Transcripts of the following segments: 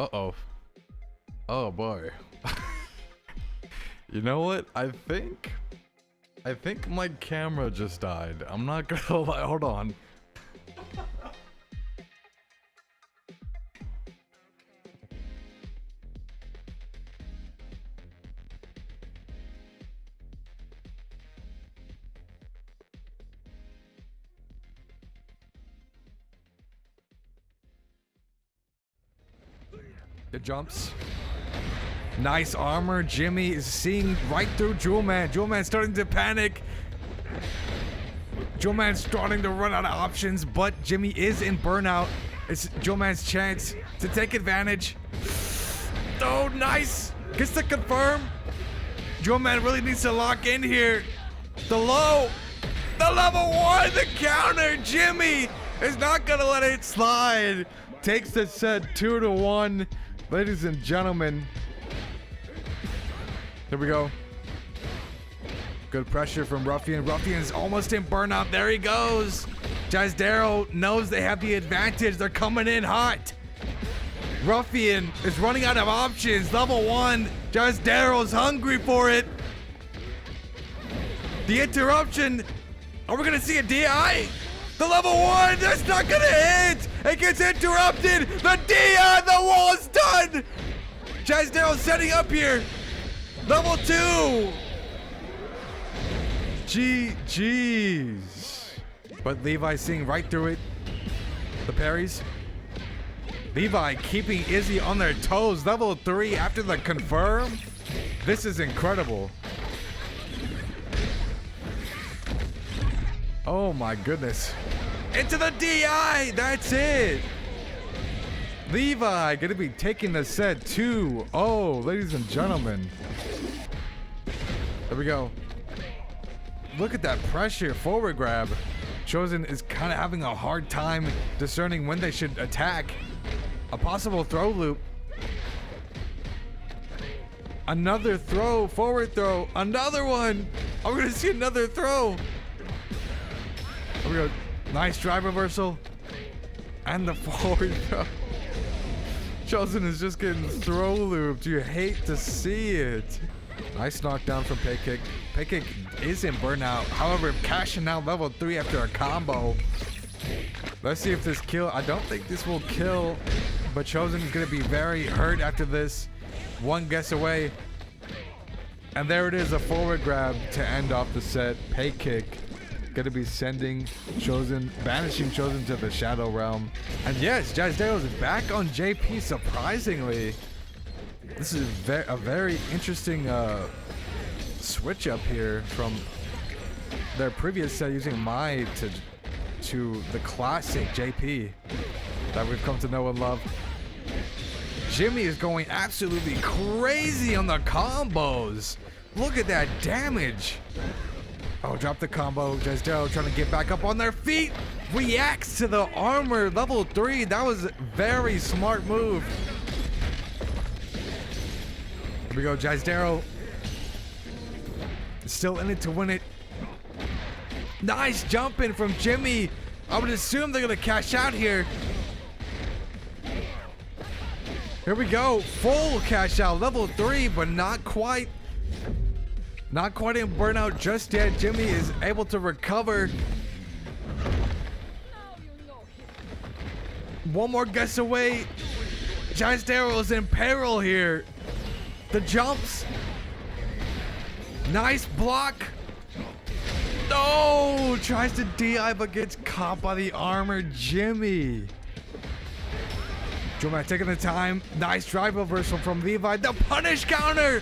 Uh-oh. Oh boy. You know what? I think my camera just died. I'm not gonna lie. Hold on. It jumps. Nice armor. Jimmy is seeing right through Jewel Man. Jewel Man's starting to panic. Jewel Man's starting to run out of options, but Jimmy is in burnout. It's Jewel Man's chance to take advantage. Oh, nice. Gets to confirm. Jewel Man really needs to lock in here. The low. The level 1. The counter. Jimmy is not going to let it slide. Takes the set 2-1. Ladies and gentlemen. Here we go. Good pressure from Ruffian. Ruffian's almost in burnout. There he goes. Jazdero knows they have the advantage. They're coming in hot. Ruffian is running out of options. Level 1. Jazdero's hungry for it. The interruption. Are we going to see a DI? The level 1. That's not going to hit. It gets interrupted. The DI. The wall's done. Jazdero's setting up here. Level 2! GG's. But Levi seeing right through it. The parries. Levi keeping Izzy on their toes. Level 3 after the confirm. This is incredible. Oh my goodness. Into the DI! That's it! Levi gonna be taking the set 2-0, ladies and gentlemen. There we go. Look at that pressure. Forward grab. Chosen is kind of having a hard time discerning when they should attack. A possible throw loop. Another throw. Forward throw. Another one. I'm going to see another throw. There we go. Nice drive reversal. And the forward throw. Chosen is just getting throw looped. You hate to see it. Nice knockdown from Paykick. Paykick is in burnout. However, cashing out level 3 after a combo. Let's see if this kill. I don't think this will kill, but Chosen is going to be very hurt after this. One guess away. And there it is, a forward grab to end off the set. Paykick going to be sending Chosen, banishing Chosen to the Shadow Realm. And yes, Jazdeo is back on JP, surprisingly. This is a very interesting switch up here from their previous set using Mai to the classic JP that we've come to know and love. Jimmy is going absolutely crazy on the combos. Look at that damage. Oh, drop the combo. Jazdeo trying to get back up on their feet. Reacts to the armor. Level 3. That was a very smart move. Here we go, Jazdero. Still in it to win it. Nice jumping from Jimmy. I would assume they're gonna cash out here. Here we go, full cash out, level 3, but not quite. Not quite in burnout just yet. Jimmy is able to recover. One more guess away. Jazdero is in peril here. The jumps. Nice block. No, tries to DI but gets caught by the armor. Jimmy. Jewel Man taking the time. Nice drive reversal from Levi. The punish counter.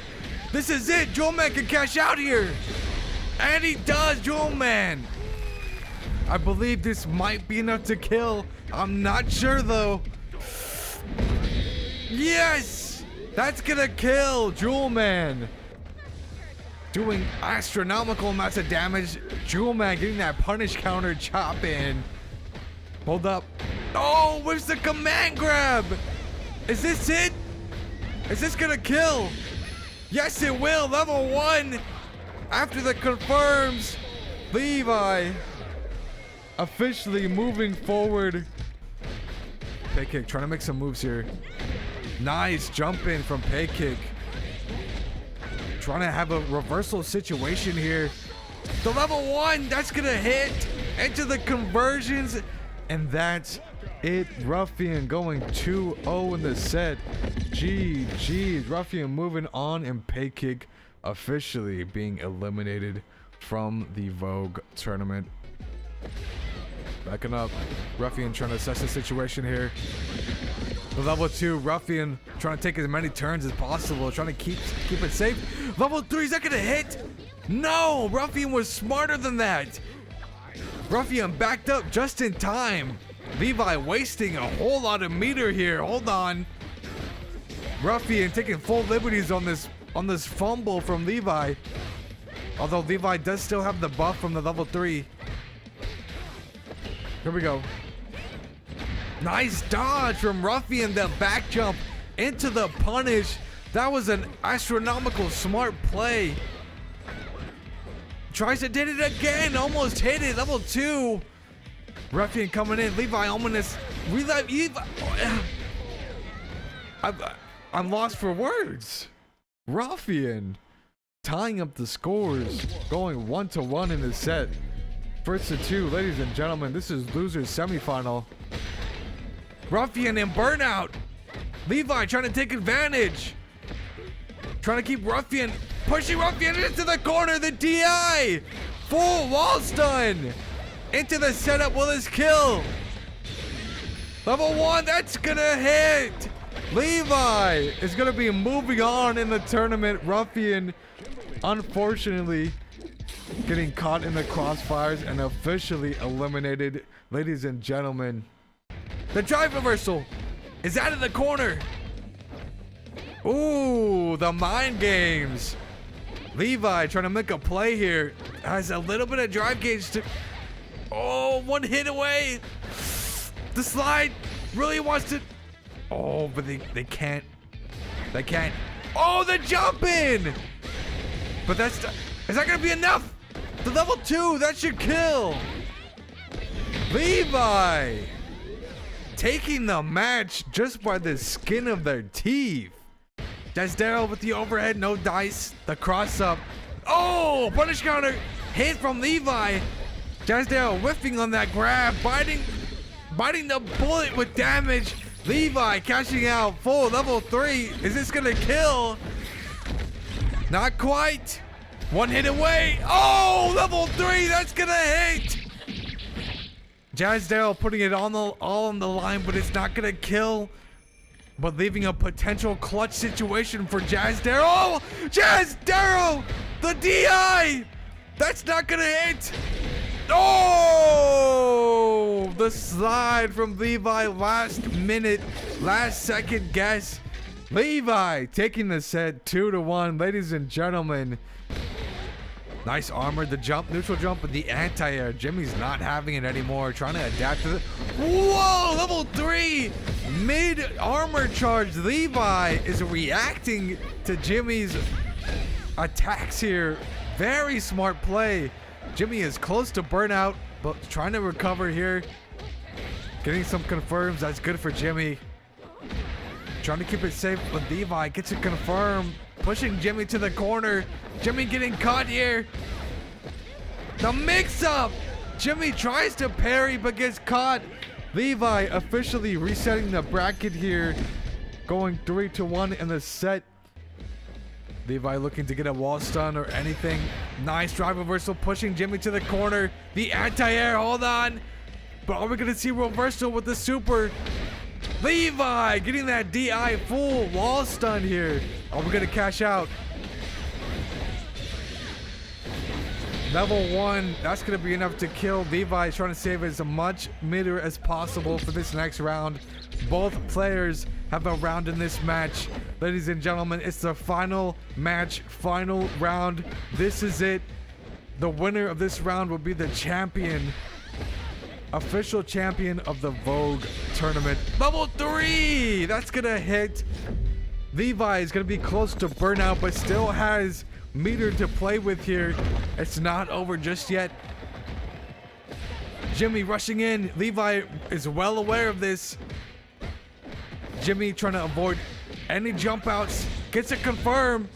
This is it. Jewel Man can cash out here. And he does, Jewel Man. I believe this might be enough to kill. I'm not sure though. Yes! That's gonna kill Jewel Man. Doing astronomical amounts of damage. Jewel Man getting that punish counter chop in. Hold up. Oh, where's the command grab? Is this it? Is this gonna kill? Yes, it will. Level 1. After the confirms, Levi officially moving forward. Paykick trying to make some moves here. Nice jump in from pay kick. Trying to have a reversal situation here. The level 1, that's gonna hit into the conversions, and that's it. Ruffian going 2-0 in the set. GG's. Ruffian moving on, and pay kick officially being eliminated from the Vogue tournament. Backing up. Ruffian trying to assess the situation here. The level 2, Ruffian trying to take as many turns as possible, trying to keep it safe. Level 3, is that gonna hit? No, Ruffian was smarter than that. Ruffian backed up just in time. Levi wasting a whole lot of meter here. Hold on. Ruffian taking full liberties on this fumble from Levi. Although Levi does still have the buff from the level 3. Here we go. Nice dodge from Ruffian. The back jump into the punish. That was an astronomical smart play. Tries to did it again. Almost hit it. Level 2. Ruffian coming in. Levi almost. I'm lost for words. Ruffian tying up the scores. Going 1-1 in the set. First to 2. Ladies and gentlemen, this is loser's semifinal. Ruffian in burnout. Levi trying to take advantage. Trying to keep Ruffian. Pushing Ruffian into the corner. The DI. Full wall stun. Into the setup. Will this kill? Level 1. That's gonna hit. Levi is gonna be moving on in the tournament. Ruffian, unfortunately, getting caught in the crossfires and officially eliminated. Ladies and gentlemen, the drive reversal is out of the corner. Ooh, the mind games. Levi trying to make a play here. Has a little bit of drive gauge to... Oh, one hit away. The slide really wants to... Oh, but they can't. They can't. Oh, the jump in. But that's... Is that going to be enough? The level 2, that should kill. Levi taking the match just by the skin of their teeth. Desdero with the overhead, no dice. The cross up. Oh, punish counter hit from Levi. Desdero whiffing on that grab, biting the bullet with damage. Levi cashing out full level 3. Is this gonna kill? Not quite. One hit away. Oh, level 3. That's gonna hit. Jazdale putting it all on the line, but it's not gonna kill. But leaving a potential clutch situation for Jazdale. Oh, Jazdale, the DI. That's not gonna hit. Oh, the slide from Levi. Last minute, last second guess. Levi taking the set 2-1. Ladies and gentlemen. Nice armor, the jump, neutral jump, and the anti-air. Jimmy's not having it anymore, trying to adapt to the... Whoa, level 3! Mid-armor charge. Levi is reacting to Jimmy's attacks here. Very smart play. Jimmy is close to burnout, but trying to recover here. Getting some confirms, that's good for Jimmy. Trying to keep it safe, but Levi gets it confirmed. Pushing Jimmy to the corner. Jimmy getting caught here. The mix-up. Jimmy tries to parry but gets caught. Levi officially resetting the bracket here. Going 3-1 in the set. Levi looking to get a wall stun or anything. Nice drive reversal, pushing Jimmy to the corner. The anti-air, hold on. But are we going to see reversal with the super? Levi getting that DI full wall stun here. Are we going to cash out? Level 1, that's going to be enough to kill. Levi is trying to save as much meter as possible for this next round. Both players have a round in this match. Ladies and gentlemen, it's the final match, final round. This is it. The winner of this round will be the champion, official champion of the Vogue tournament. Level 3, that's gonna hit. Levi is gonna be close to burnout, but still has meter to play with here. It's not over just yet. Jimmy rushing in. Levi is well aware of this. Jimmy trying to avoid Any jump outs. Gets it confirmed.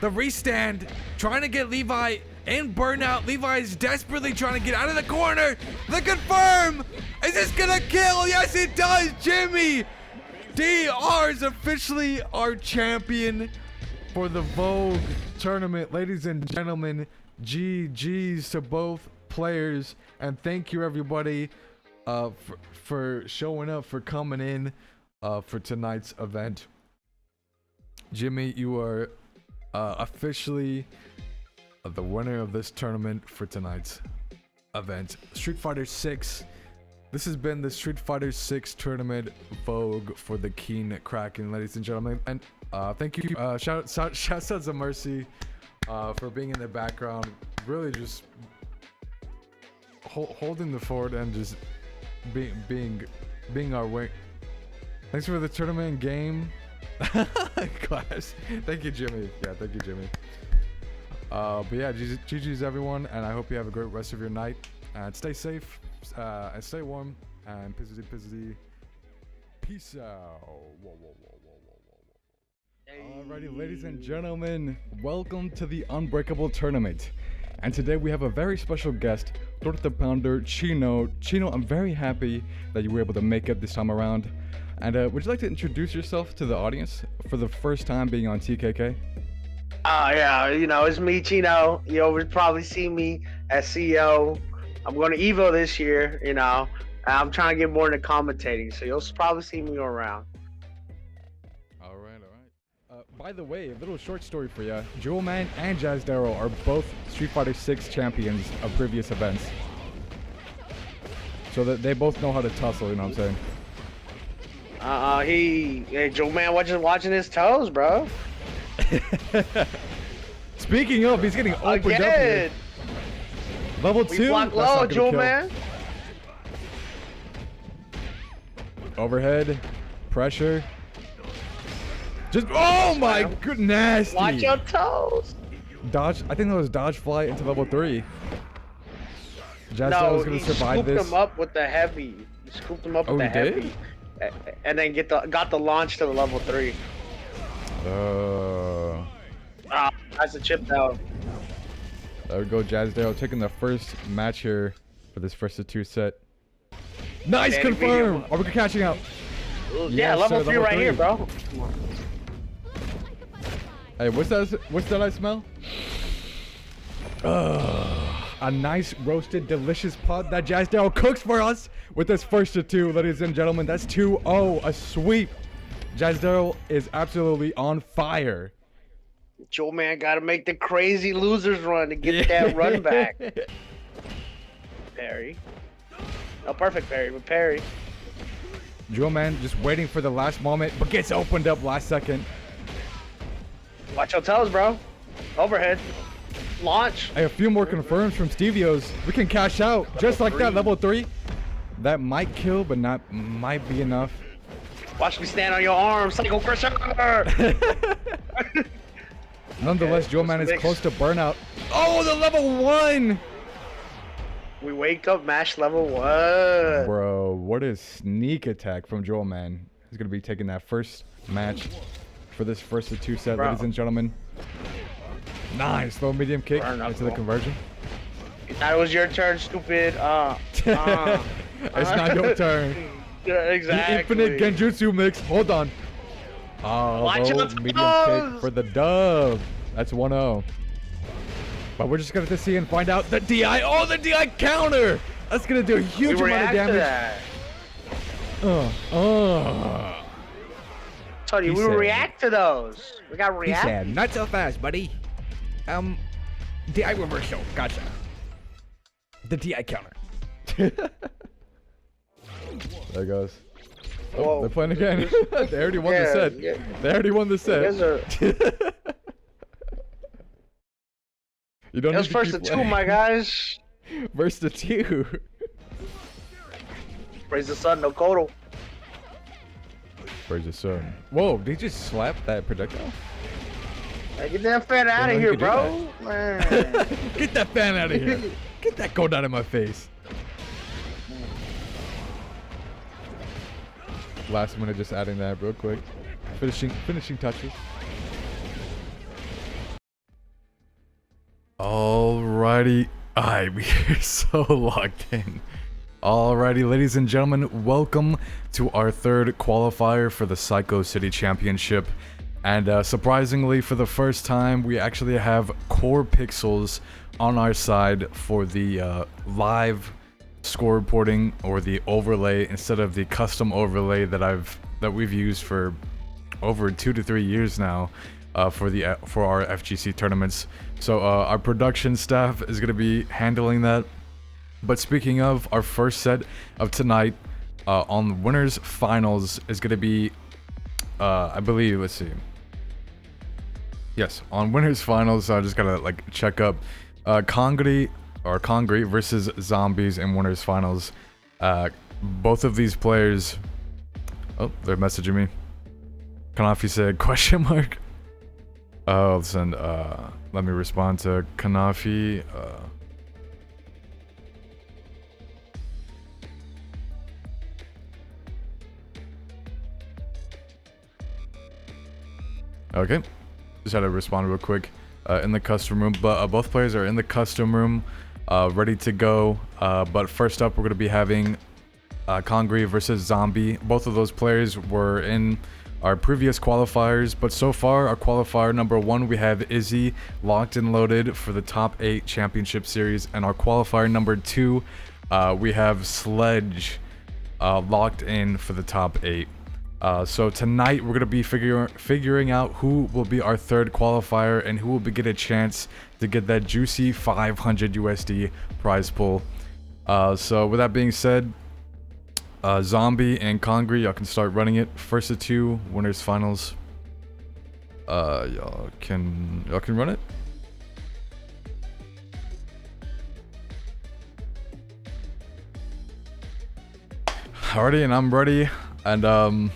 The restand. Trying to get Levi in burnout. Levi's desperately trying to get out of the corner. The confirm. Is this gonna kill? Yes, it does, Jimmy. DR is officially our champion for the VOD tournament. Ladies and gentlemen, GG's to both players. And thank you, everybody, for showing up, for coming in for tonight's event. Jimmy, you are officially the winner of this tournament for tonight's event. Street Fighter 6. This has been the Street Fighter 6 tournament Vogue for the Keen Kraken, ladies and gentlemen. And thank you. Shouts out to Mercy for being in the background. Really just holding the fort and just being our wing. Thanks for the tournament game. Class. Thank you, Jimmy. Yeah, thank you, Jimmy. But yeah, GG's everyone, and I hope you have a great rest of your night. And stay safe, and stay warm, and pizzy. Peace out. Whoa. Alrighty, ladies and gentlemen, welcome to the Unbreakable Tournament. And today we have a very special guest, Torta Pounder Chino. Chino, I'm very happy that you were able to make it this time around. And would you like to introduce yourself to the audience for the first time being on TKK? Yeah, it's me, Chino. You'll probably see me as CEO. I'm going to Evo this year, I'm trying to get more into commentating, so you'll probably see me around. All right. By the way, a little short story for you. Jewel Man and Jazz Darrow are both Street Fighter 6 champions of previous events. So that they both know how to tussle, you know what I'm saying? Jewel Man watching his toes, bro. Speaking of, he's getting opened up here. Level 2. We block low, Jewel Man. Overhead. Pressure. Just, oh my goodness. Watch your toes. Dodge, I think that was dodge fly into level 3. No, he scooped him up with the heavy. He scooped him up with the heavy. And then got the launch to the level 3. That's a chip down. There we go, Jazzdale taking the first match here for this first of 2 set. Nice confirm! Are we catching out? Yeah, yes, level 3 right here, bro. Hey, what's that I smell? A nice roasted delicious pot that Jazzdale cooks for us with this first of 2, ladies and gentlemen. That's 2-0, a sweep. Jazzdale is absolutely on fire. Joe Man gotta make the crazy losers run to get that run back. Parry. No, perfect parry, but parry. Joe Man just waiting for the last moment, but gets opened up last second. Watch your toes, bro. Overhead. Launch. Hey, a few more confirms from Stevio's. We can cash out just like that. Level 3. That might kill, but might be enough. Watch me stand on your arm, Psycho Crusher! Nonetheless, Joe Man is close to burnout. Oh, the level 1! We wake up, mash level 1. Bro, what a sneak attack from Joel Man. He's going to be taking that first match for this first of 2 set, ladies and gentlemen. Nice, low medium kick into the conversion. You thought it was your turn, stupid. It's not your turn. Yeah, exactly. The infinite Genjutsu mix. Hold on. Oh, low medium kick for the dub. That's 1-0. But we're just going to see and find out the DI. Oh, the DI counter. That's going to do a huge amount of damage. Told you, we will react to those. We got to react. He said, not so fast, buddy. DI reversal. Gotcha. The DI counter. There it goes. Oh, they're playing again. They already won the set. Yeah. They already won the set. You don't need to first of 2, my guys. First of 2. Praise the sun, no Kodo. Praise the sun. Whoa, did you just slap that projectile? Hey, get that fan out of here, bro. Man. Get that fan out of here. Get that gold out of my face. Last minute, just adding that real quick. finishing touches. Alrighty. We're so locked in. Alrighty, ladies and gentlemen, welcome to our third qualifier for the Psycho City Championship. And surprisingly, for the first time, we actually have core pixels on our side for the live score reporting, or the overlay, instead of the custom overlay that we've used for over 2 to 3 years now for our FGC tournaments. So our production staff is going to be handling that. But speaking of, our first set of tonight on winners finals is going to be, I believe, let's see. Yes, on winners finals, I just gotta like check up. Kongri versus Zombies in winners finals. Both of these players. Oh, they're messaging me. Kanafi said question mark. Listen, let me respond to Kanafi. Okay, just had to respond real quick in the custom room. But both players are in the custom room, ready to go. But first up, we're going to be having Kongri versus Zombie. Both of those players were in our previous qualifiers, but so far, our qualifier number 1, we have Izzy locked and loaded for the top 8 championship series, and our qualifier number 2, we have Sledge locked in for the top 8. So tonight we're gonna be figuring out who will be our third qualifier and who will get a chance to get that juicy 500 USD prize pool. So with that being said, Zombie and Kongri, y'all can start running it. First of 2 winners finals. Y'all can run it. Alrighty, and I'm ready, and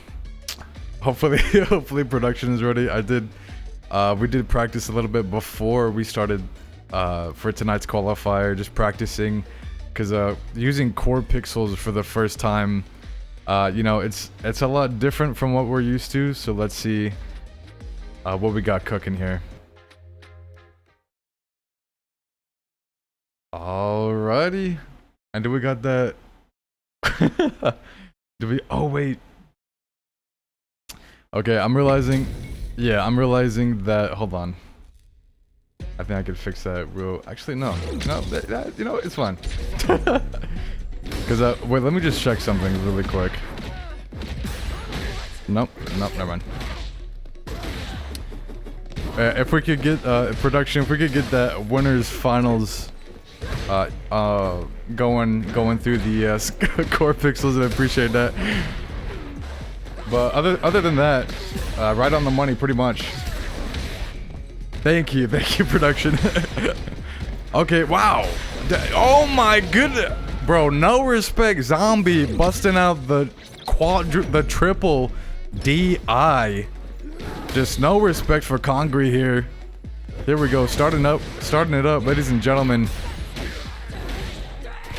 hopefully production is ready. We did practice a little bit before we started for tonight's qualifier, just practicing, because using core pixels for the first time, you know, it's a lot different from what we're used to. So let's see what we got cooking here. Alrighty, and do we got that? Oh wait. Okay, I'm realizing that, hold on. I think I could fix that real, actually no, you know, it's fine. Cause wait, let me just check something really quick. Nope, never mind. If we could get, production, if we could get that winners finals going through the core pixels, I'd appreciate that. But other than that, right on the money, pretty much. Thank you, production. Okay, wow. Oh my goodness, bro. No respect, Zombie busting out the triple DI. Just no respect for Kongri here. Here we go, starting it up, ladies and gentlemen.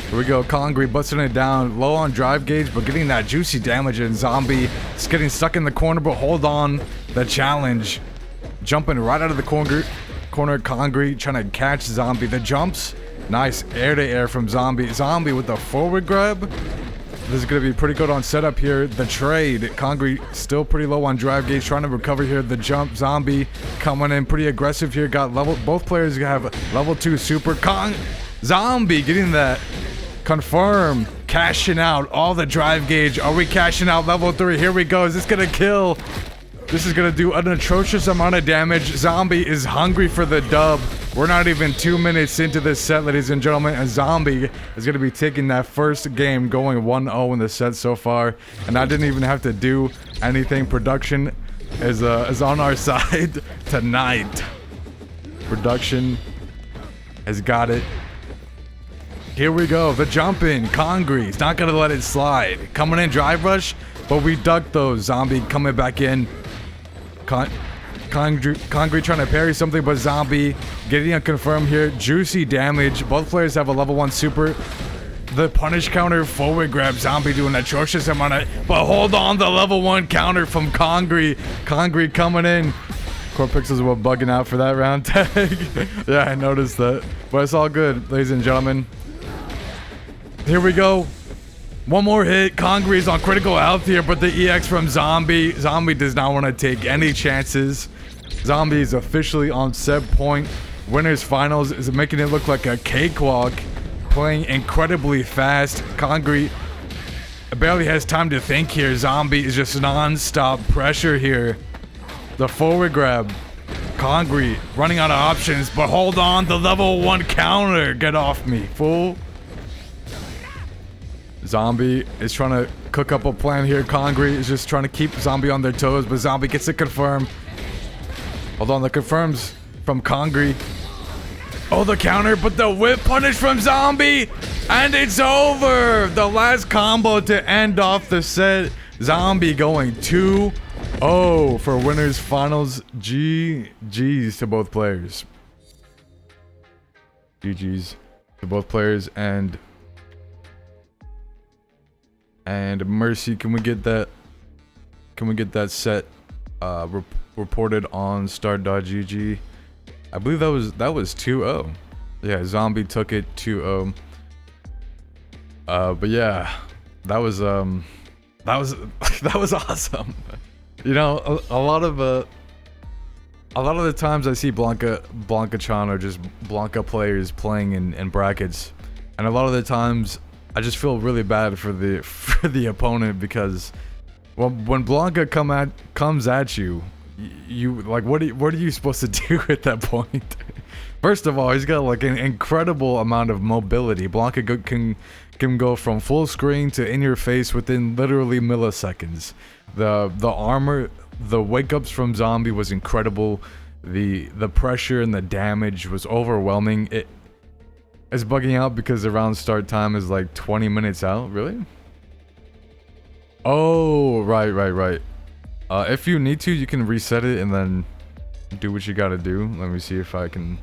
Here we go, Kongri busting it down, low on drive gauge, but getting that juicy damage, and Zombie is getting stuck in the corner, but hold on, the challenge. Jumping right out of the corner, Kongri trying to catch Zombie. The jumps, nice air to air from Zombie. Zombie with the forward grab. This is going to be pretty good on setup here. The trade, Kongri still pretty low on drive gauge, trying to recover here. The jump, Zombie coming in pretty aggressive here. Got level, both players have level 2 super. Zombie getting that confirm, cashing out all the drive gauge. Are we cashing out level 3? Here we go. Is this gonna kill? This is gonna do an atrocious amount of damage. Zombie is hungry for the dub. We're not even 2 minutes into this set, ladies and gentlemen, and Zombie is gonna be taking that first game, going 1-0 in the set so far. And I didn't even have to do anything. Production is on our side tonight. Production has got it. Here we go, the jump in, Kongri, he's not gonna let it slide. Coming in, drive rush, but we ducked those. Zombie coming back in. Kongri trying to parry something, but Zombie getting a confirm here. Juicy damage, both players have a level 1 super. the punish counter forward grab. Zombie doing an atrocious amount of, but hold on, the level 1 counter from Kongri. Kongri coming in. Corpixels were bugging out for that round tag. Yeah, I noticed that. But it's all good, ladies and gentlemen. Here we go. One more hit. Kongri's on critical health here, but the EX from Zombie. Zombie does not want to take any chances. Zombie is officially on set point. Winners finals is making it look like a cakewalk. Playing incredibly fast. Kongri barely has time to think here. Zombie is just non-stop pressure here. The forward grab. Kongri running out of options, but hold on, the level 1 counter. Get off me, fool. Zombie is trying to cook up a plan here. Kongri is just trying to keep Zombie on their toes, but Zombie gets it confirmed. Hold on, the confirms from Kongri. Oh, the counter, but the whip punish from Zombie, and it's over. The last combo to end off the set. Zombie going 2-0 for winners finals. GG's to both players. GG's to both players. And Mercy, can we get that set reported on start.gg? I believe that was 2-0. Yeah, Zombie took it 2-0. But yeah, that was awesome. You know, a lot of the times I see Blanca-chan or just Blanca players playing in brackets, and a lot of the times I just feel really bad for the opponent, because when Blanca comes at you, you like, what are you supposed to do at that point? First of all, he's got like an incredible amount of mobility. Blanca can go from full screen to in your face within literally milliseconds. The armor, the wake ups from Zombie was incredible. The pressure and the damage was overwhelming. It's bugging out because the round start time is like 20 minutes out. Really? Oh, right. If you need to, you can reset it and then do what you gotta do. Let me see if I can.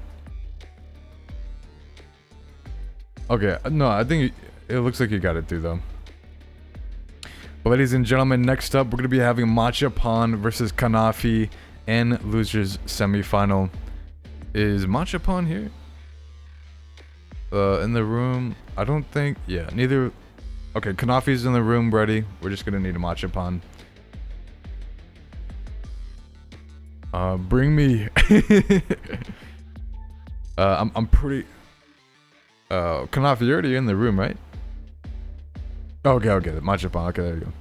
Okay, no, I think it looks like you got it through though. But ladies and gentlemen, next up we're gonna be having Matcha Pawn versus Kanafi in losers semifinal. Is Matcha Pawn here? In the room? I don't think. Yeah, neither. Okay, Kanafi's in the room ready. We're just gonna need a Matcha Pawn. Bring me. I'm pretty. Kanafi, you're already in the room, right? Okay, Matcha Pawn. Okay, there you go.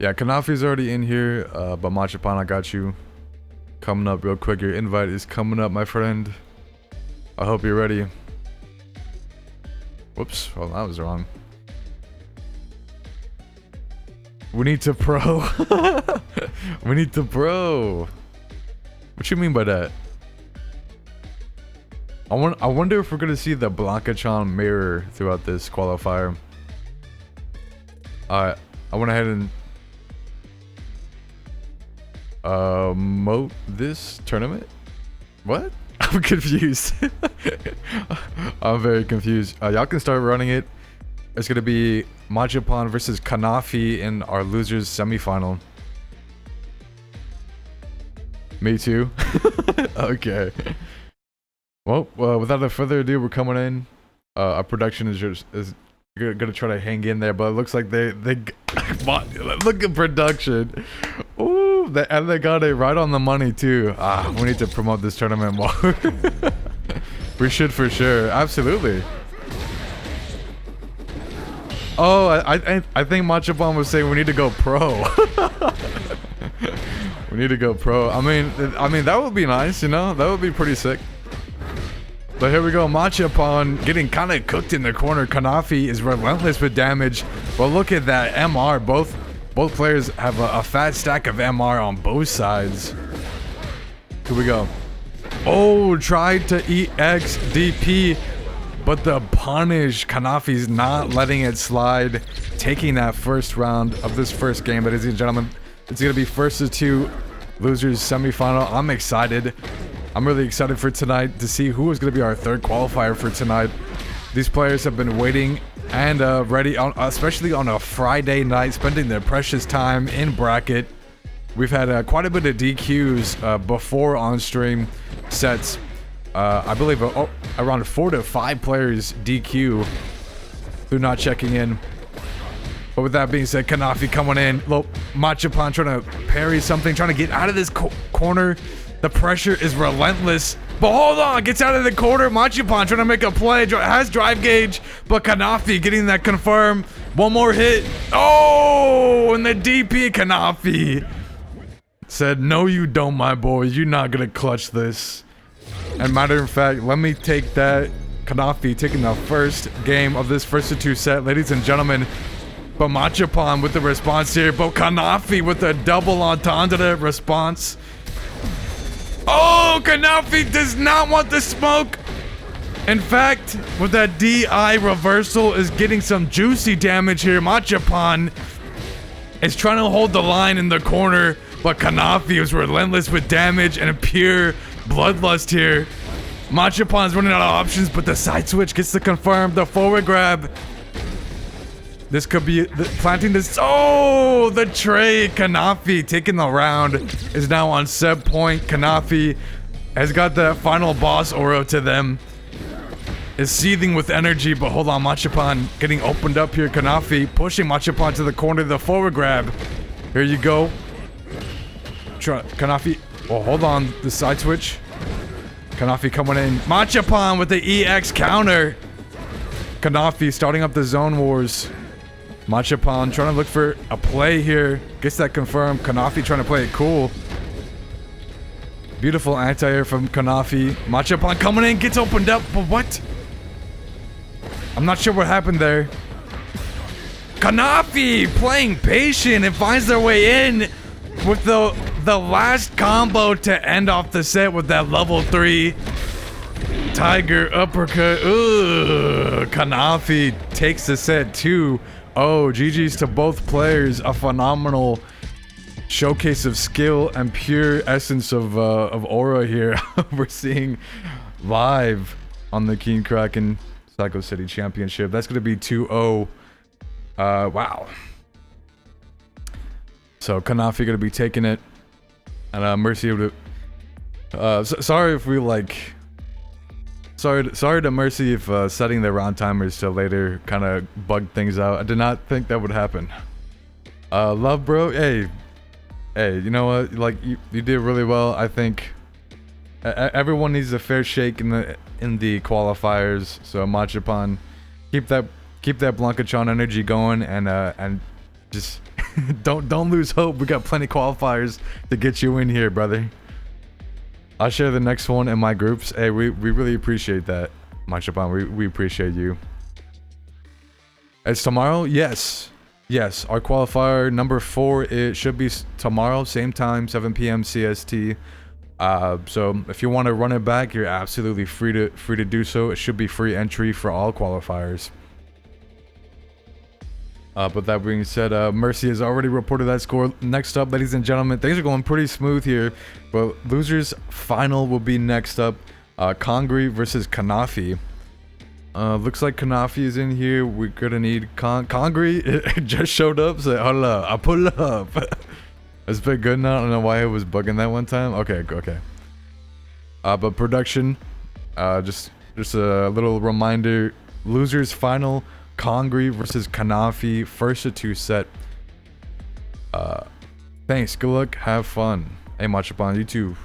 Yeah, Kanafi's already in here, but Matcha Pawn, I got you. Coming up real quick. Your invite is coming up, my friend. I hope you're ready. Whoops, well, that was wrong. We need to pro. We need to pro. What you mean by that? I wonder if we're gonna see the Blanca-chan mirror throughout this qualifier. Alright, I went ahead and moat this tournament. What? I'm confused. I'm very confused. Y'all can start running it. It's gonna be Matcha Pawn versus Kanafi in our losers semifinal. Me too. Okay. Well, without further ado, we're coming in. Our production is gonna try to hang in there, but it looks like they look at production. Ooh, and they got it right on the money too. We need to promote this tournament more. We should for sure. Absolutely. Oh, I think Matcha Pawn was saying we need to go pro. We need to go pro. I mean that would be nice, you know? That would be pretty sick. But here we go, Matcha Pawn getting kind of cooked in the corner. Kanafi is relentless with damage. But look at that MR. Both players have a fat stack of MR on both sides. Here we go. Oh, tried to EX DP, but the punish. Kanafi's not letting it slide. Taking that first round of this first game. Ladies and gentlemen, it's going to be first of two losers semifinal. I'm excited. I'm really excited for tonight to see who is going to be our third qualifier for tonight. These players have been waiting and ready, especially on a Friday night, spending their precious time in bracket. We've had quite a bit of DQs before on-stream sets. I believe around 4 to 5 players DQ through not checking in. But with that being said, Kanafi coming in. Machapan trying to parry something, trying to get out of this corner. The pressure is relentless. But hold on, gets out of the corner. Machapan trying to make a play, has drive gauge, but Kanafi getting that confirmed. One more hit. Oh, and the DP Kanafi said, no you don't, my boy. You're not gonna clutch this. And matter of fact, let me take that. Kanafi taking the first game of this first to 2 set, ladies and gentlemen. But Machapan with the response here, but Kanafi with a double entendre response. Oh, Kanafi does not want the smoke. In fact, with that DI reversal is getting some juicy damage here. Machapan is trying to hold the line in the corner, but Kanafi is relentless with damage and a pure bloodlust here. Machapan's running out of options, but the side switch gets to confirm the forward grab. This could be planting this. Oh, the trade. Kanafi taking the round is now on set point. Kanafi has got the final boss aura to them. Is seething with energy, but hold on. Machapan getting opened up here. Kanafi pushing Machapan to the corner. The forward grab. Here you go. Kanafi. Oh, hold on. The side switch. Kanafi coming in. Machapan with the EX counter. Kanafi starting up the zone wars. Machapan trying to look for a play here. Gets that confirmed. Kanafi trying to play it cool. Beautiful anti-air from Kanafi. Machapan coming in, gets opened up, but what? I'm not sure what happened there. Kanafi playing patient and finds their way in with the last combo to end off the set with that level 3 Tiger uppercut. Ugh. Kanafi takes the set 2. Oh, GG's to both players. A phenomenal showcase of skill and pure essence of aura here. We're seeing live on the King Kraken Psycho City Championship. That's going to be 2-0. Wow. So Kanafi going to be taking it. And Mercy able to... sorry if we like... Sorry to Mercy if setting the round timers to later kind of bugged things out. I did not think that would happen. Love bro, hey, you know what? Like you did really well. I think everyone needs a fair shake in the qualifiers. So Machapan, keep that Blancachon energy going and just don't lose hope. We got plenty of qualifiers to get you in here, brother. I'll share the next one in my groups. Hey, we really appreciate that, Machapan. We appreciate you. It's tomorrow? Yes. Yes, our qualifier number 4, it should be tomorrow, same time, 7 p.m. CST. So if you want to run it back, you're absolutely free to do so. It should be free entry for all qualifiers. But that being said, Mercy has already reported that score. Next up, ladies and gentlemen, things are going pretty smooth here. But losers final will be next up. Kongri versus Kanafi. Looks like Kanafi is in here. We're gonna need Kongri just showed up. So hold up, I pull up. It's been good now. I don't know why it was bugging that one time. Okay. But production, just a little reminder. Losers final. Kongri versus Kanafi, first to 2 set. Thanks, good luck, have fun. Hey Machapan, you too.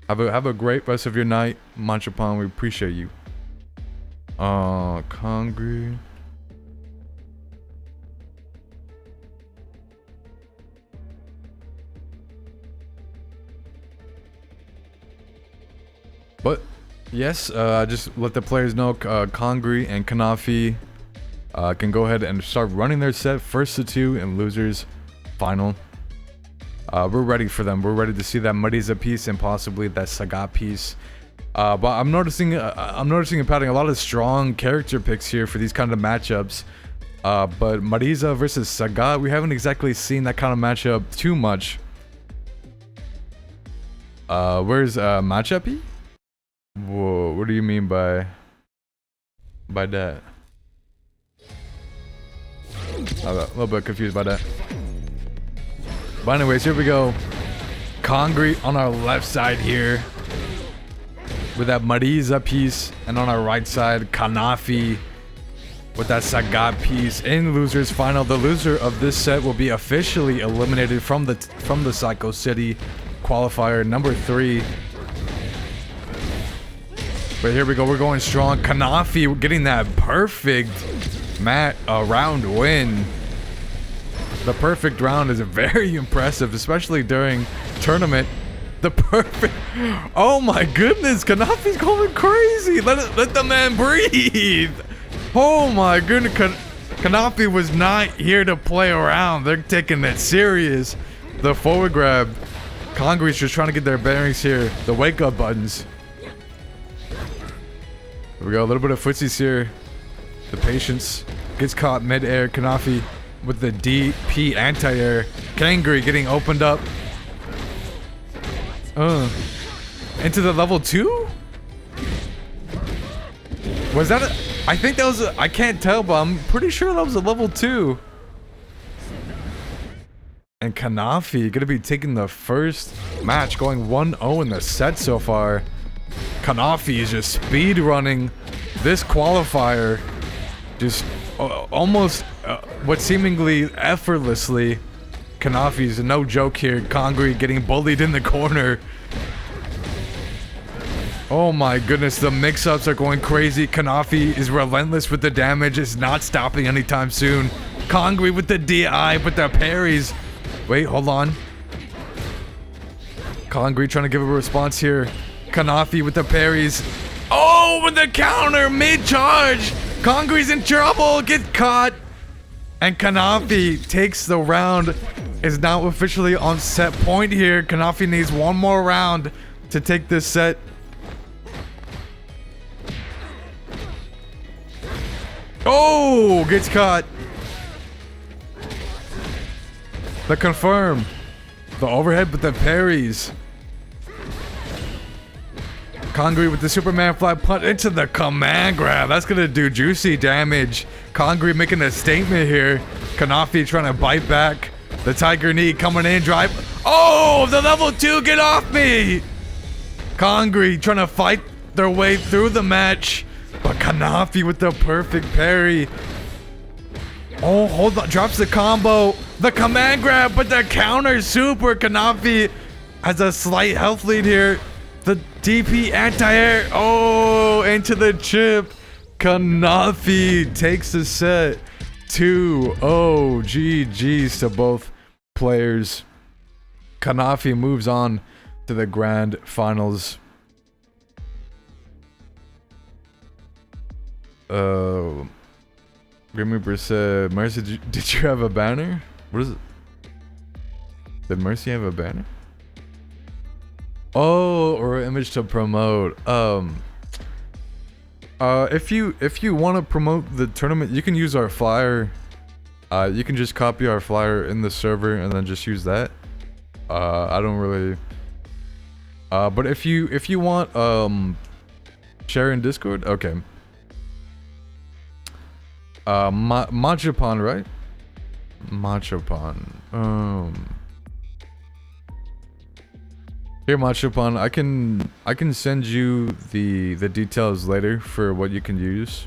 Have a great rest of your night, Machapan. We appreciate you. Kongri. But yes, just let the players know Kongri and Kanafi can go ahead and start running their set first to 2 and losers final. We're ready for them. We're ready to see that Mariza piece and possibly that Sagat piece. But I'm noticing and patting a lot of strong character picks here for these kind of matchups. But Mariza versus Sagat, we haven't exactly seen that kind of matchup too much. Where's matchup? Whoa, what do you mean by that? I'm a little bit confused by that. But anyways, here we go. Concrete on our left side here with that Mariza piece, and on our right side, Kanafi with that Sagat piece. In losers final, the loser of this set will be officially eliminated from the Psycho City qualifier number 3. But here we go, we're going strong. Kanafi getting that perfect round win. The perfect round is very impressive, especially during tournament. The perfect... Oh my goodness, Kanafi's going crazy. Let the man breathe. Oh my goodness, Kanafi was not here to play around. They're taking it serious. The forward grab. Concrete's just trying to get their bearings here. The wake up buttons. Here we go, a little bit of footsies here. The patience gets caught mid-air. Kanafi with the DP anti-air. Kangri getting opened up. Into the level 2? Was that a... I think that was a... I can't tell, but I'm pretty sure that was a level 2. And Kanafi gonna be taking the first match, going 1-0 in the set so far. Kanafi is just speed running this qualifier, just almost what seemingly effortlessly. Kanafi's no joke here. Kangri getting bullied in the corner. Oh my goodness, the mix-ups are going crazy. Kanafi is relentless with the damage. It's not stopping anytime soon. Kangri with the DI, with the parries. Wait, hold on. Kangri trying to give a response here. Kanafi with the parries. Oh, with the counter mid-charge. Kangri's in trouble, gets caught. And Kanafi takes the round. Is now officially on set point here. Kanafi needs one more round to take this set. Oh, gets caught. The confirm. The overhead with the parries. Kangri with the Superman fly punt into the command grab. That's gonna do juicy damage. Kangri making a statement here. Kanafi trying to bite back. The Tiger Knee coming in, drive. Oh, the level 2, get off me! Kangri trying to fight their way through the match. But Kanafi with the perfect parry. Oh, hold on, drops the combo. The command grab, but the counter super. Kanafi has a slight health lead here. The DP anti-air. Oh, into the chip. Kanafi takes the set. 2-0. GG's to both players. Kanafi moves on to the grand finals. Grim Reaper said, Mercy, did you have a banner? What is it? Did Mercy have a banner? Oh, or an image to promote. If you want to promote the tournament, you can use our flyer. You can just copy our flyer in the server and then just use that. I don't really. But if you want share in Discord, okay. Machapan, right? Machapan. Here, Machapan, I can send you the details later for what you can use.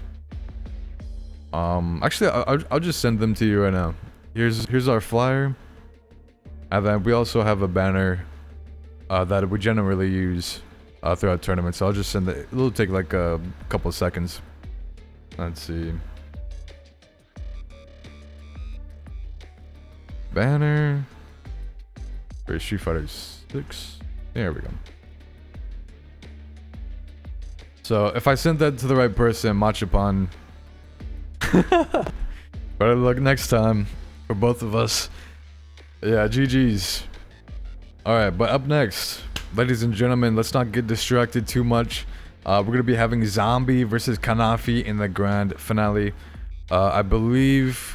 Actually, I'll just send them to you right now. Here's our flyer, and then we also have a banner that we generally use throughout tournaments. So I'll just send it. It'll take like a couple seconds. Let's see. Banner for Street Fighter 6. There we go. So if I sent that to the right person, Machapan, better luck next time for both of us. Yeah, GG's. Alright, but up next, ladies and gentlemen, let's not get distracted too much. We're going to be having Zombie versus Kanafi in the grand finale. I believe...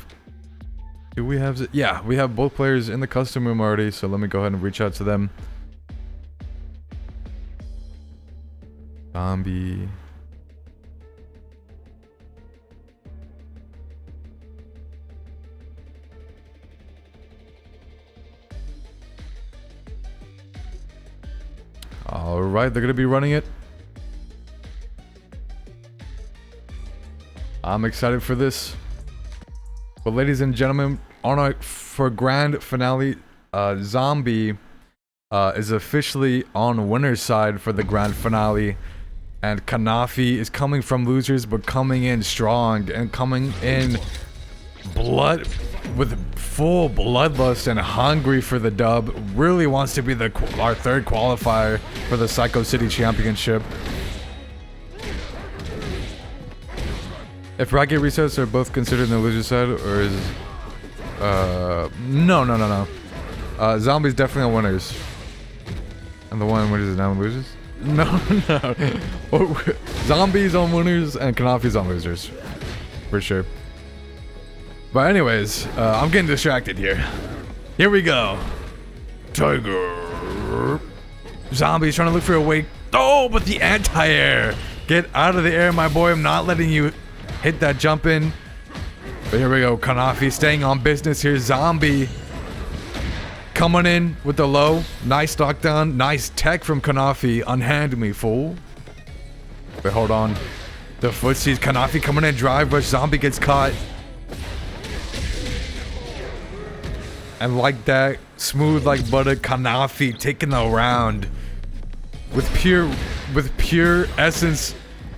Do we have... Yeah, we have both players in the custom room already, so let me go ahead and reach out to them. Zombie. Alright, they're gonna be running it. I'm excited for this. But ladies and gentlemen, for grand finale, Zombie is officially on winner's side for the grand finale. And Kanafi is coming from losers, but coming in strong and coming in with full bloodlust and hungry for the dub. Really wants to be our third qualifier for the Psycho City Championship. If bracket resets are both considered in the loser side, or is no. Zombie's definitely on winners. And the one winners is now losers? No. Zombies on winners and Kanafi's on losers. For sure. But anyways, I'm getting distracted here. Here we go. Tiger. Zombie's trying to look for a way. Oh, but the anti-air. Get out of the air, my boy. I'm not letting you hit that jump in. But here we go. Kanafi staying on business here. Zombie coming in with the low. Nice knockdown. Nice tech from Kanafi. Unhand me, fool. Wait, hold on. The footsies. Kanafi coming in. Drive rush. Zombie gets caught. And like that, smooth like butter, Kanafi taking the round with pure essence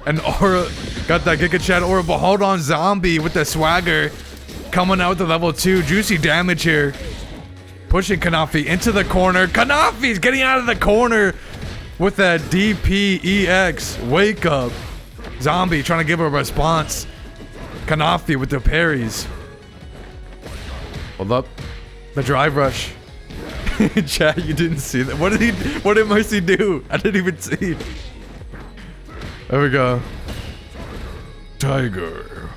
and aura. Got that Giga Chat aura, but hold on, Zombie with the swagger coming out with the level 2. Juicy damage here. Pushing Kanafi into the corner. Kanafi's getting out of the corner with that DPEX. Wake up. Zombie trying to give a response. Kanafi with the parries. Hold up. The drive rush. Chat, you didn't see that. What did Mercy do? I didn't even see. There we go. Tiger.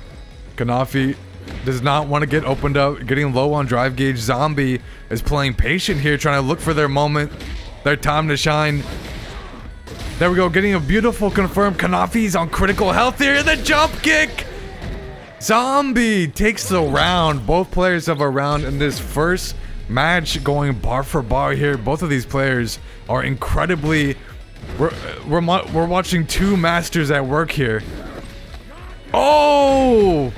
Kanafi does not want to get opened up. Getting low on drive gauge. Zombie is playing patient here, trying to look for their moment. Their time to shine. There we go. Getting a beautiful confirm. Kanafi's on critical health here. The jump kick. Zombie takes the round. Both players have a round in this first match going bar for bar here. Both of these players are incredibly... We're watching two masters at work here. Oh!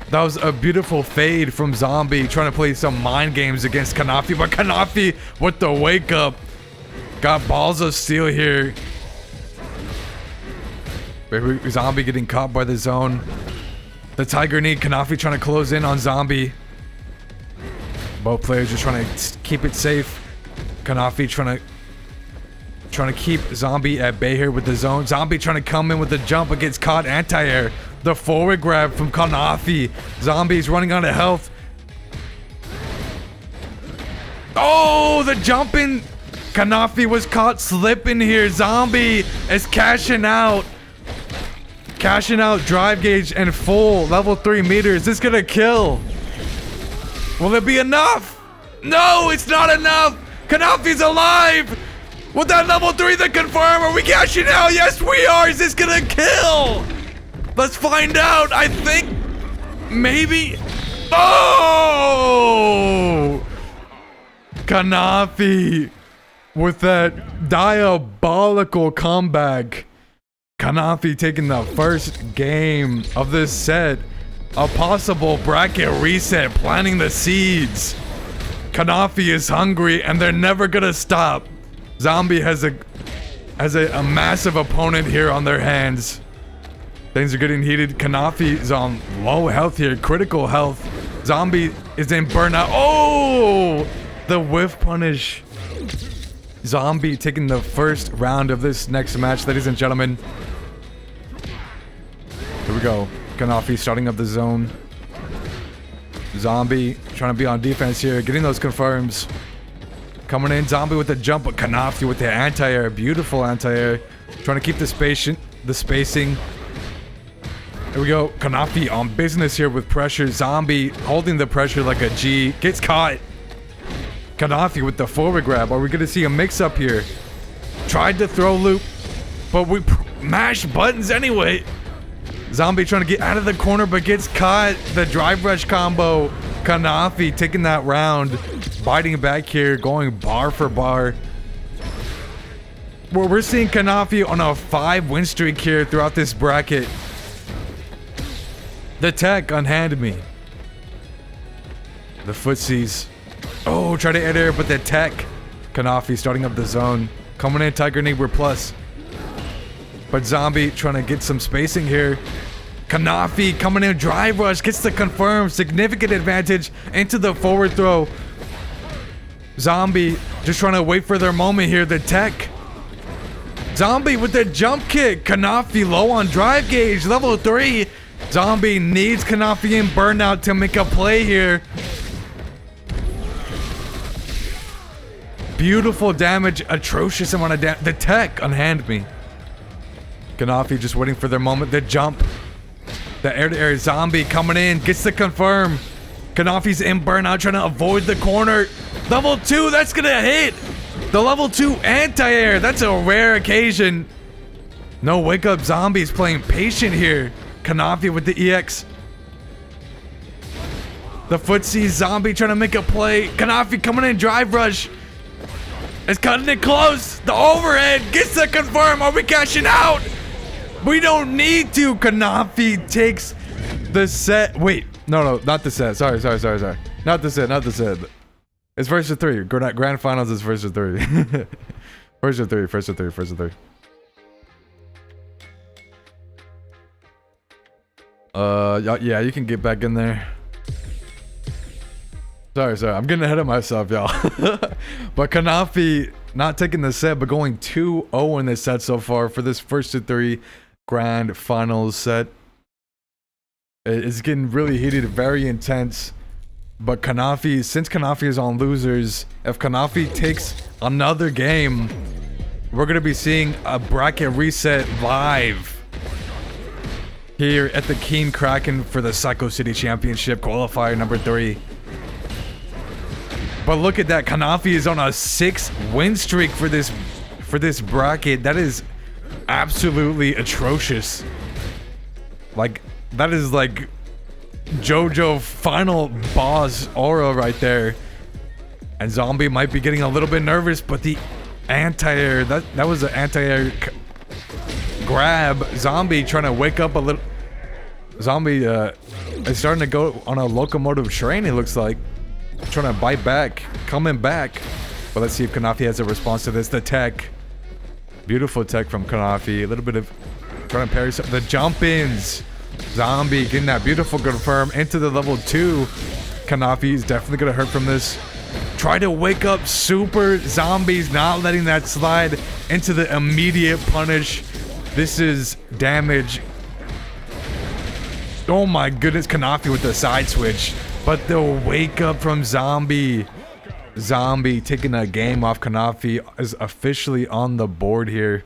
That was a beautiful fade from Zombie trying to play some mind games against Kanafi. But Kanafi with the wake up. Got balls of steel here. Zombie getting caught by the zone. The Tiger knee. Kanafi trying to close in on Zombie. Both players just trying to keep it safe. Kanafi trying to keep Zombie at bay here with the zone. Zombie trying to come in with the jump but gets caught. Anti-air. The forward grab from Kanafi. Zombie's running out of health. Oh, the jumping. Kanafi was caught slipping here. Zombie is cashing out. Cashing out drive gauge and full level 3 meters. This gonna kill. Will it be enough? No, it's not enough. Kanafi's alive. With that level 3 that confirm, are we cashing out? Yes, we are. Is this gonna kill? Let's find out. I think maybe. Oh! Kanafi with that diabolical comeback. Kanafi taking the first game of this set. A possible bracket reset, planting the seeds. Kanafi is hungry and they're never gonna stop. Zombie has a massive opponent here on their hands. Things are getting heated. Kanafi is on low health here, critical health. Zombie is in burnout. Oh! The whiff punish. Zombie taking the first round of this next match, ladies and gentlemen. Here we go. Kanafi starting up the zone. Zombie trying to be on defense here, getting those confirms. Coming in, Zombie with the jump, but Kanafi with the anti-air. Beautiful anti-air. Trying to keep the spacing. Here we go. Kanafi on business here with pressure. Zombie holding the pressure like a G. Gets caught. Kanafi with the forward grab. Are we going to see a mix-up here? Tried to throw loop, but mash buttons anyway. Zombie trying to get out of the corner, but gets caught. The drive rush combo. Kanafi taking that round, biting back here, going bar for bar. Well, we're seeing Kanafi on a 5-win streak here throughout this bracket. The tech unhanded me. The footsies. Oh, try to air, but the tech. Kanafi starting up the zone. Coming in, Tiger Neighbor plus. But Zombie trying to get some spacing here. Kanafi coming in, drive rush, gets the confirm, significant advantage into the forward throw. Zombie just trying to wait for their moment here, the tech. Zombie with the jump kick. Kanafi low on drive gauge, level 3. Zombie needs Kanafi in burnout to make a play here. Beautiful damage, atrocious amount of damage. The tech unhand me. Kanafi just waiting for their moment. The jump. The air-to-air Zombie coming in, gets the confirm. Kanafi's in burnout, trying to avoid the corner. Level 2, that's gonna hit. The level 2 anti-air, that's a rare occasion. No wake up, Zombies playing patient here. Kanafi with the EX. The footsie Zombie trying to make a play. Kanafi coming in, drive rush. It's cutting it close. The overhead gets the confirm. Are we cashing out? We don't need to. Kanafi takes the set. Wait, no, not the set. Sorry. Not the set. It's first to 3. Grand finals is first to 3. First to 3. Yeah, you can get back in there. Sorry. I'm getting ahead of myself, y'all. But Kanafi not taking the set, but going 2-0 in this set so far for this first to 3 grand finals set. It's getting really heated, very intense. But Kanafi, since Kanafi is on losers, if Kanafi takes another game, we're going to be seeing a bracket reset live here at the Keen Kraken for the Psycho City Championship qualifier number 3. But look at that, Kanafi is on a 6-win streak for this bracket. That is absolutely atrocious. Like, that is like JoJo final boss aura right there. And Zombie might be getting a little bit nervous, but the anti-air, that was an anti-air grab. Zombie trying to wake up a little. Zombie is starting to go on a locomotive train, it looks like. Trying to bite back, coming back. But let's see if Kanafi has a response to this. The tech. Beautiful tech from Kanafi. A little bit of trying to parry the jump ins. Zombie getting that beautiful confirm into the level 2. Kanafi is definitely going to hurt from this. Try to wake up super. Zombies not letting that slide into the immediate punish. This is damage. Oh my goodness, Kanafi with the side switch. But the wake up from Zombie. Zombie taking a game off Kanafi is officially on the board here.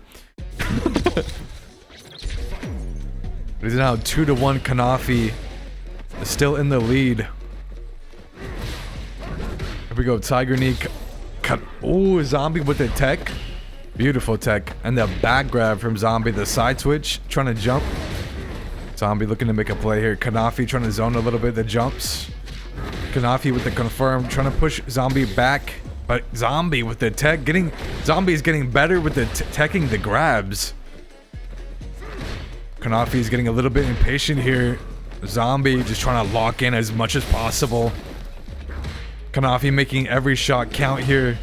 It is now 2-1. Kanafi is still in the lead. Here we go, Tiger Knee. Oh, Zombie with the tech. Beautiful tech. And the back grab from Zombie, the side switch, trying to jump. Zombie looking to make a play here. Kanafi trying to zone a little bit, the jumps. Kanafi with the confirm, trying to push Zombie back. But Zombie with the tech, Zombie is getting better with the teching the grabs. Kanafi is getting a little bit impatient here. Zombie just trying to lock in as much as possible. Kanafi making every shot count here.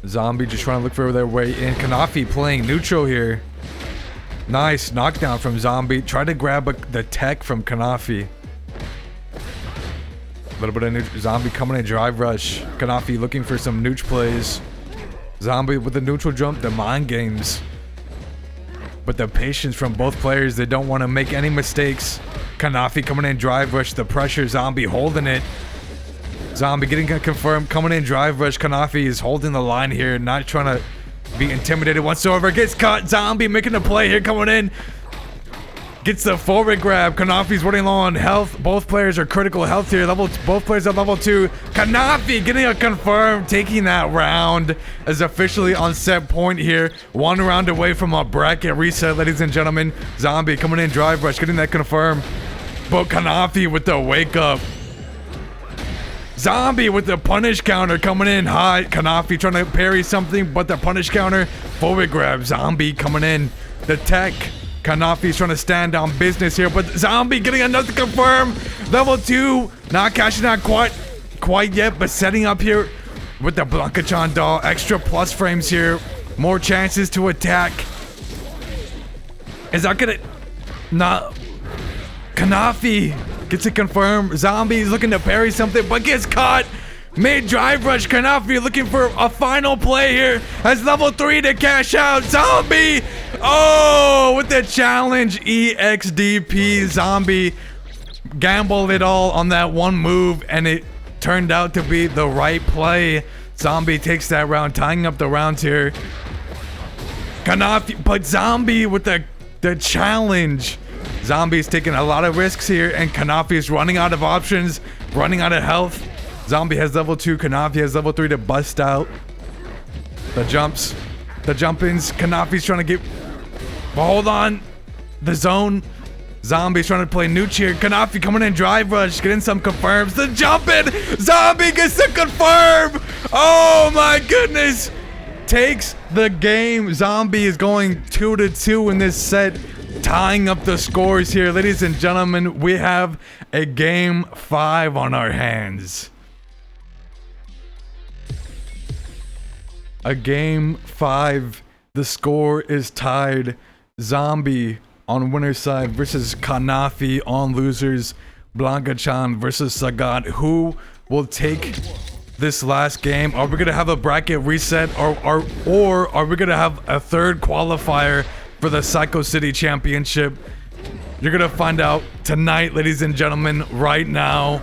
Zombie just trying to look for their way in. Kanafi playing neutral here. Nice knockdown from Zombie. Try to grab the tech from Kanafi. A little bit of neutral. Zombie coming in drive rush. Kanafi looking for some nooch plays. Zombie with the neutral jump, the mind games. But the patience from both players, they don't want to make any mistakes. Kanafi coming in drive rush, the pressure, Zombie holding it. Zombie getting confirmed, coming in drive rush. Kanafi is holding the line here, not trying to be intimidated whatsoever. Gets caught, Zombie making a play here, coming in. Gets the forward grab. Kanafi's running low on health. Both players are critical health here. Both players at level 2. Kanafi getting a confirm, taking that round. Is officially on set point here. 1 round away from a bracket reset, ladies and gentlemen. Zombie coming in, drive rush, getting that confirm. But Kanafi with the wake up. Zombie with the punish counter coming in hot. Kanafi trying to parry something, but the punish counter. Forward grab. Zombie coming in. The tech. Kanafi's trying to stand on business here, but Zombie getting another confirm. Level 2. Not cashing out quite yet, but setting up here with the Blanca-chan doll. Extra plus frames here. More chances to attack. Is that gonna... Not... Kanafi gets it confirmed. Zombie's looking to parry something, but gets caught. Mid drive rush. Kanafi looking for a final play here. Has level 3 to cash out. Zombie. Oh, with the challenge EXDP. Zombie gambled it all on that one move, and it turned out to be the right play. Zombie takes that round, tying up the rounds here. Kanafi, but Zombie with the challenge. Zombie's taking a lot of risks here, and Kanafi is running out of options, running out of health. Zombie has level 2, Kanafi has level 3 to bust out. The jumps, the jump-ins. Kanafi's trying to get... But hold on. The zone. Zombie's trying to play Nooch here. Kanafi coming in, drive rush, getting some confirms. The jump-in. Zombie gets the confirm. Oh my goodness. Takes the game. Zombie is going 2-2 in this set. Tying up the scores here. Ladies and gentlemen, we have a game 5 on our hands. A game 5. The score is tied. Zombie on winner's side versus Kanafi on losers. Blanca-chan versus Sagat. Who will take this last game? Are we gonna have a bracket reset, or are we gonna have a third qualifier for the Psycho City Championship? You're gonna find out tonight, ladies and gentlemen, right now.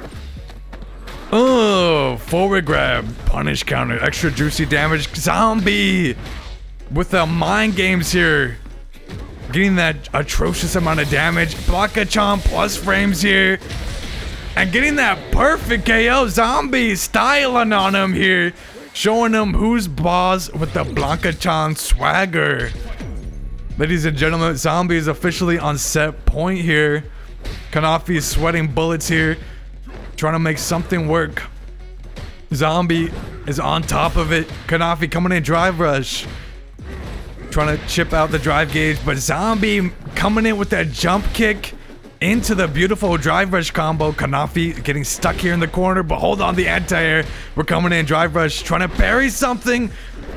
Oh, forward grab, punish counter, extra juicy damage. Zombie with the mind games here, getting that atrocious amount of damage. Blanca-chan plus frames here, and getting that perfect KO. Zombie styling on him here, showing him who's boss with the Blanca-chan swagger. Ladies and gentlemen, Zombie is officially on set point here. Kanafi is sweating bullets here, trying to make something work. Zombie is on top of it. Kanafi coming in, drive rush, trying to chip out the drive gauge, but Zombie coming in with that jump kick into the beautiful drive rush combo. Kanafi getting stuck here in the corner, but hold on, the anti-air. We're coming in, drive rush, trying to parry something.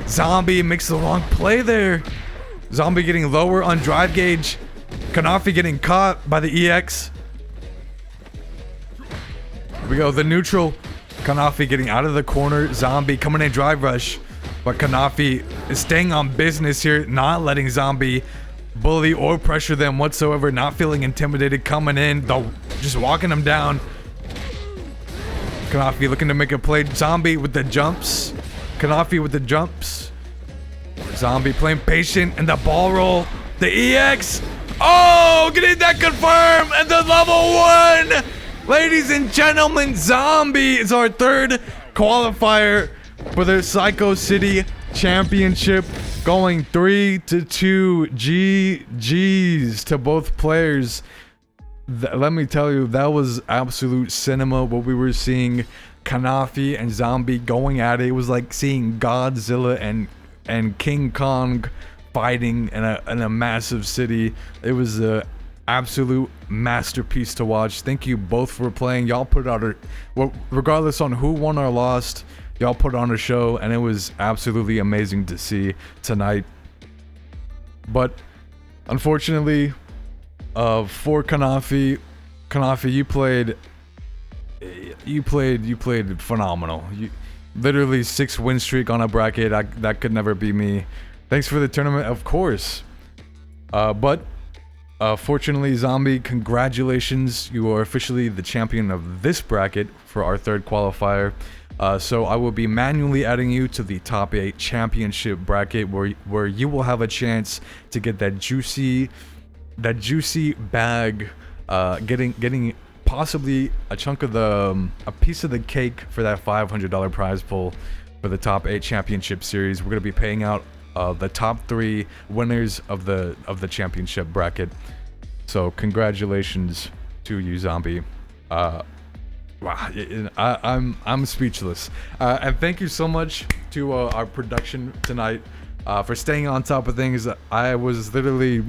Zombie makes the wrong play there. Zombie getting lower on drive gauge. Kanafi getting caught by the EX. Here we go, the neutral. Kanafi getting out of the corner. Zombie coming in, drive rush. But Kanafi is staying on business here, not letting Zombie bully or pressure them whatsoever. Not feeling intimidated, coming in, just walking him down. Kanafi looking to make a play. Zombie with the jumps. Kanafi with the jumps. Zombie playing patient, and the ball roll. The EX. Oh, getting that confirmed, and the level 1. Ladies and gentlemen, Zombie is our third qualifier for the Psycho City Championship. Going 3-2. GG's to both players. Let me tell you, that was absolute cinema. What we were seeing, Kanafi and Zombie going at it. It was like seeing Godzilla and King Kong fighting in a massive city. It was a absolute masterpiece to watch. Thank you both for playing. Y'all put out regardless on who won or lost, y'all put on a show, and it was absolutely amazing to see tonight. But unfortunately, for Kanafi, you played phenomenal. You literally 6 win streak on a bracket. That could never be me. Thanks for the tournament, of course. But fortunately, Zombie, congratulations. You are officially the champion of this bracket for our third qualifier. So I will be manually adding you to the top 8 championship bracket, where you will have a chance to get that juicy that juicy bag, getting possibly a chunk of a piece of the cake for that $500 prize pool for the top 8 championship series. We're gonna be paying out the top 3 winners of the championship bracket. So congratulations to you, Zombie. Wow, I'm speechless. And thank you so much to our production tonight for staying on top of things. I was literally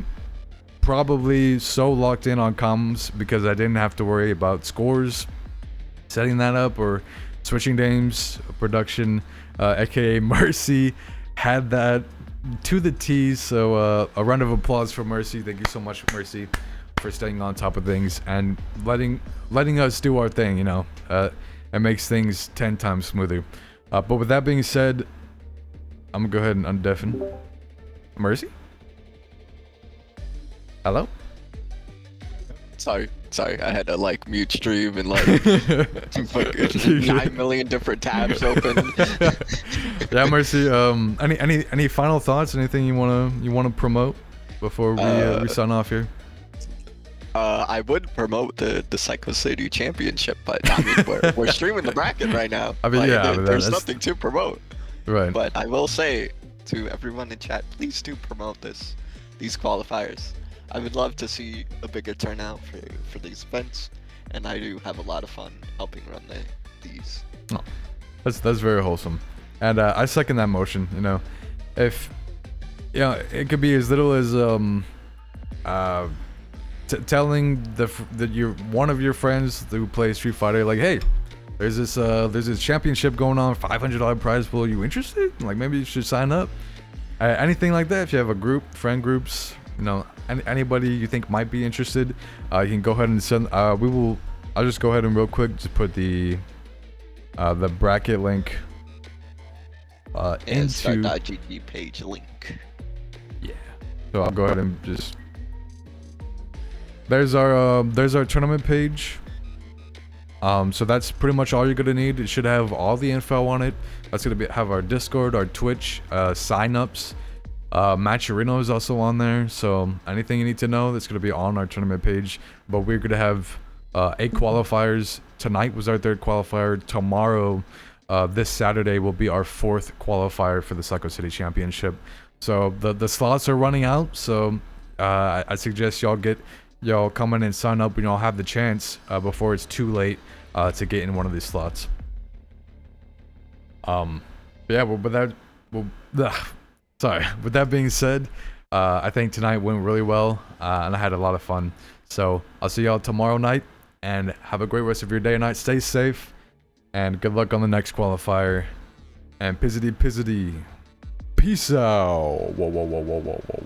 probably so locked in on comms because I didn't have to worry about scores, setting that up, or switching names. Production, aka Mercy, had that to the T. So a round of applause for Mercy. Thank you so much, Mercy, for staying on top of things and letting us do our thing. You know, it makes things 10 times smoother. But with that being said, I'm gonna go ahead and undeafen Mercy. Hello? Sorry, I had to like mute stream and like fucking 9 million different tabs open. Yeah, Mercy. Any final thoughts? Anything you wanna promote before we sign off here? I would promote the Psycho City Championship, but I mean we're streaming the bracket right now. I mean, like, yeah, there's nothing to promote. Right. But I will say to everyone in chat, please do promote these qualifiers. I would love to see a bigger turnout for these events, and I do have a lot of fun helping run these. Oh, that's very wholesome, and I second that motion. You know, if it could be as little as telling one of your friends who plays Street Fighter, like, hey, there's this championship going on, $500 prize pool. Are you interested? Like, maybe you should sign up. Anything like that. If you have a group, friend groups, you know, anybody you think might be interested, you can go ahead and send. I'll just go ahead and real quick just put the bracket link into start.gg page link. Yeah. So I'll go ahead and just. There's our tournament page. So that's pretty much all you're gonna need. It should have all the info on it. That's gonna have our Discord, our Twitch, signups. Matcherino is also on there. So anything you need to know, that's gonna be on our tournament page. But we're gonna have 8 qualifiers. Tonight was our 3rd qualifier. Tomorrow, this Saturday, will be our 4th qualifier for the Psycho City Championship. So the slots are running out. So I suggest y'all come in and sign up when y'all have the chance before it's too late to get in one of these slots. Yeah, well, sorry. With that being said, I think tonight went really well, and I had a lot of fun. So I'll see y'all tomorrow night, and have a great rest of your day and night. Stay safe, and good luck on the next qualifier. And pizzity, peace out. Whoa.